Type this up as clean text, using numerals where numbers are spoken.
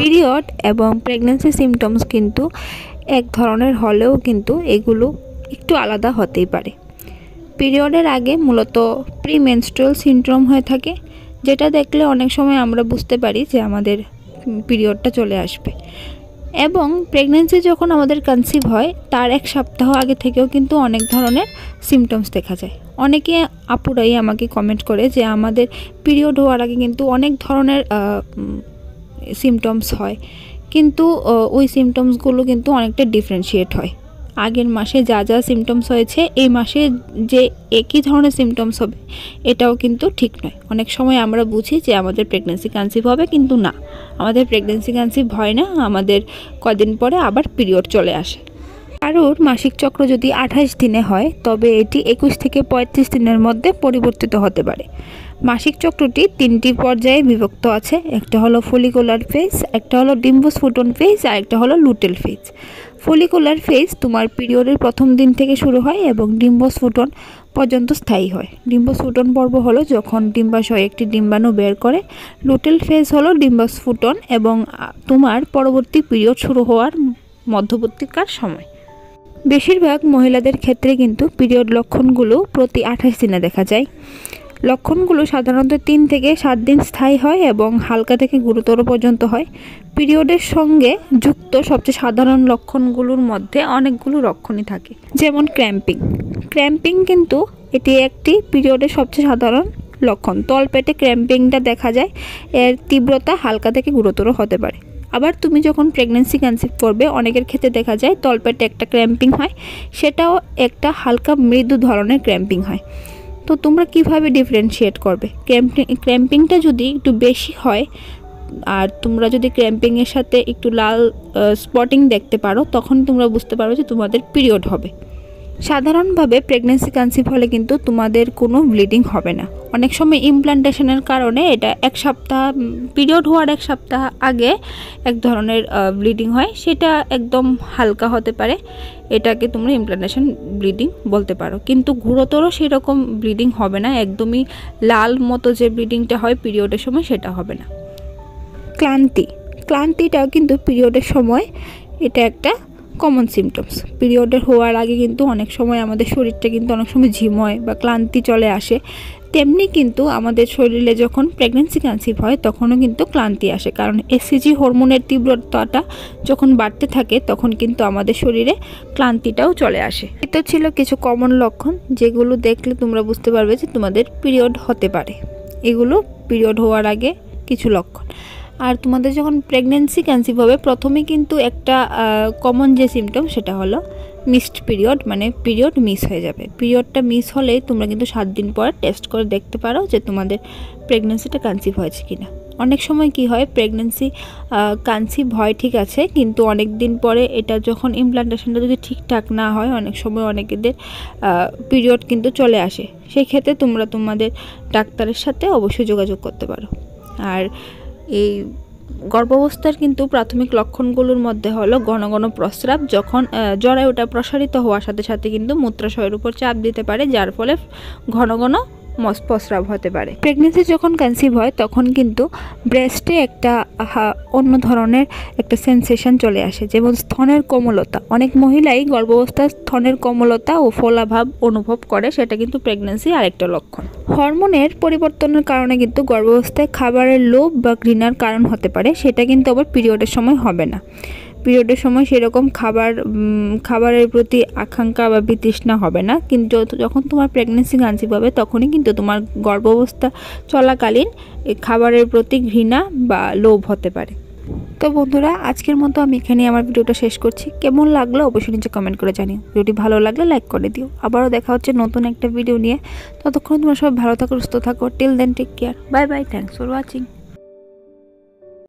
Period এবং pregnancy symptoms কিন্তু এক ধরনের হলেও কিন্তু এগুলো একটু আলাদা হতেই পারে। পিরিয়ডের আগে মূলত প্রিমেনস্ট্রুয়াল সিনড্রোম হয়ে থাকে, যেটা দেখলে অনেক সময় আমরা বুঝতে পারি যে আমাদের পিরিয়ডটা চলে আসবে। এবং প্রেগন্যান্সি যখন আমাদের কনসিভ হয় তার এক সপ্তাহ আগে থেকেও কিন্তু অনেক ধরনের সিমটমস দেখা যায়। অনেকে আপুরাই আমাকে কমেন্ট করে যে আমাদের পিরিয়ড হওয়ার আগে কিন্তু অনেক ধরনের সিমটমস হয়, কিন্তু ওই সিমটমসগুলো কিন্তু অনেকটা ডিফারেন্সিয়েট হয়। আগের মাসে যা যা সিমটমস হয়েছে এই মাসে যে একই ধরনের সিমটমস হবে এটাও কিন্তু ঠিক নয়। অনেক সময় আমরা বুঝি যে আমাদের প্রেগন্যান্সি কনসিভ হবে, কিন্তু না, আমাদের প্রেগন্যান্সি কনসিভ হয় না, আমাদের কদিন পরে আবার পিরিয়ড চলে আসে। কারোর মাসিক চক্র যদি 28 দিনে হয় তবে এটি 21 থেকে 35 দিনের মধ্যে পরিবর্তিত হতে পারে। মাসিক চক্রটি 3টি পর্যায়ে বিভক্ত আছে, একটা হলো ফলিকুলার ফেজ, একটা হলো ডিম্বস্ফুটন ফেজ, আর একটা হলো লুটেল ফেজ। ফলিকুলার ফেজ তোমার পিরিয়ডের প্রথম দিন থেকে শুরু হয় এবং ডিম্বস্ফুটন পর্যন্ত স্থায়ী হয়। ডিম্বস্ফুটন পর্ব হলো যখন ডিম্বাশয় একটি ডিম্বাণু বের করে। লুটেল ফেজ হলো ডিম্বস্ফুটন এবং তোমার পরবর্তী পিরিয়ড শুরু হওয়ার মধ্যবর্তীকার সময়। বেশিরভাগ মহিলাদের ক্ষেত্রে কিন্তু পিরিয়ড লক্ষণগুলো প্রতি 28 দিনে দেখা যায়। লক্ষণগুলো সাধারণত 3 থেকে 7 দিন স্থায়ী হয় এবং হালকা থেকে গুরুতর পর্যন্ত হয়। পিরিয়ডের সঙ্গে যুক্ত সবচেয়ে সাধারণ লক্ষণগুলোর মধ্যে অনেকগুলো লক্ষণই থাকে, যেমন ক্র্যাম্পিং। ক্র্যাম্পিং কিন্তু এটি একটি পিরিয়ডের সবচেয়ে সাধারণ লক্ষণ। তলপেটে ক্র্যাম্পিংটা দেখা যায়, এর তীব্রতা হালকা থেকে গুরুতর হতে পারে। আবার তুমি যখন প্রেগন্যান্সি কনসিভ করবে অনেকের ক্ষেত্রে দেখা যায় তলপেটে একটা ক্র্যাম্পিং হয়, সেটাও একটা হালকা মৃদু ধরনের ক্র্যাম্পিং হয়। তো তোমরা কিভাবে ডিফারেন্সিয়েট করবে? ক্র্যাম্পিংটা যদি একটু বেশি হয় আর তোমরা যদি ক্র্যাম্পিংয়ের সাথে একটু লাল স্পটিং দেখতে পারো তখন তোমরা বুঝতে পারো যে তোমাদের পিরিয়ড হবে। সাধারণভাবে প্রেগন্যান্সি কনসিভ হলে কিন্তু তোমাদের কোনো ব্লিডিং হবে না। অনেক সময় ইমপ্লান্টেশনের কারণে এটা এক সপ্তাহ, পিরিয়ড হওয়ার এক সপ্তাহ আগে এক ধরনের ব্লিডিং হয়, সেটা একদম হালকা হতে পারে, এটাকে তোমরা ইমপ্লান্টেশন ব্লিডিং বলতে পারো। কিন্তু গুরুতর সেরকম ব্লিডিং হবে না, একদমই লাল মতো যে ব্লিডিংটা হয় পিরিয়ডের সময় সেটা হবে না। ক্লান্তিটাও কিন্তু পিরিয়ডের সময় এটা একটা কমন সিমটমস। পিরিয়ডের হওয়ার আগে কিন্তু অনেক সময় আমাদের শরীরটা কিন্তু অনেক সময় ঝিময় বা ক্লান্তি চলে আসে, তেমনি কিন্তু আমাদের শরীরে যখন প্রেগন্যান্সি কনসিভ হয় তখনও কিন্তু ক্লান্তি আসে, কারণ এসিজি হরমোনের তীব্রতাটা যখন বাড়তে থাকে তখন কিন্তু আমাদের শরীরে ক্লান্তিটাও চলে আসে। এটা ছিল কিছু কমন লক্ষণ যেগুলো দেখলে তোমরা বুঝতে পারবে যে তোমাদের পিরিয়ড হতে পারে। এগুলো পিরিয়ড হওয়ার আগে কিছু লক্ষণ। আর তোমাদের যখন প্রেগন্যান্সি কনসিভ হবে প্রথমে কিন্তু একটা কমন যে সিমটম সেটা হলো মিসড পিরিয়ড, মানে পিরিয়ড মিস হয়ে যাবে। পিরিয়ডটা মিস হলে তোমরা কিন্তু 7 দিন পর টেস্ট করে দেখতে পারো যে তোমাদের প্রেগন্যান্সিটা কনসিভ হয়েছে কিনা। অনেক সময় কি হয়, প্রেগন্যান্সি কনসিভ হয় ঠিক আছে, কিন্তু অনেক দিন পরে এটা যখন ইমপ্লান্টেশনটা যদি ঠিকঠাক না হয় অনেক সময় অনেকেদের পিরিয়ড কিন্তু চলে আসে। সেই ক্ষেত্রে তোমরা তোমাদের ডাক্তারের সাথে অবশ্যই যোগাযোগ করতে পারো। আর এই গর্ভাবস্থার কিন্তু প্রাথমিক লক্ষণগুলোর মধ্যে হলো ঘন ঘন প্রস্রাব, যখন জরায়ুটা প্রসারিত হওয়ার সাথে সাথে কিন্তু মূত্রাশয়ের উপর চাপ দিতে পারে, যার ফলে ঘন ঘন প্রস্রাব হতে পারে। প্রেগন্যান্সি যখন কনসিভ হয় তখন কিন্তু ব্রেস্টে একটা অন্য ধরনের একটা সেন্সেশন চলে আসে, যেমন স্তনের কোমলতা। অনেক মহিলাই গর্ভাবস্থায় স্তনের কোমলতা ও ফোলাভাব অনুভব করে, সেটা কিন্তু প্রেগন্যান্সি আরেকটা লক্ষণ। হরমোনের পরিবর্তনের কারণে কিন্তু গর্ভাবস্থায় খাবারের লোভ বা ঘৃণার কারণ হতে পারে, সেটা কিন্তু আবার পিরিয়ডের সময় হবে না। পিরিয়ডের সময় সেরকম খাবারের প্রতি আকাঙ্ক্ষা বা বিতৃষ্ণা হবে না, কিন্তু যখন তোমার প্রেগন্যান্সি কনসিভ হবে তখনই কিন্তু তোমার গর্ভাবস্থা চলাকালীন খাবারের প্রতি ঘৃণা বা লোভ হতে পারে। তো বন্ধুরা, আজকের মতো আমি এখানে আমার ভিডিওটা শেষ করছি। কেমন লাগলো অবশ্যই নিচে কমেন্ট করে জানিও। ভিডিওটি ভালো লাগলে লাইক করে দিও। আবারও দেখা হচ্ছে নতুন একটা ভিডিও নিয়ে। ততক্ষণ তোমরা সবাই ভালো থাকো, সুস্থ থাকো। Till then take care, bye bye, thanks for watching.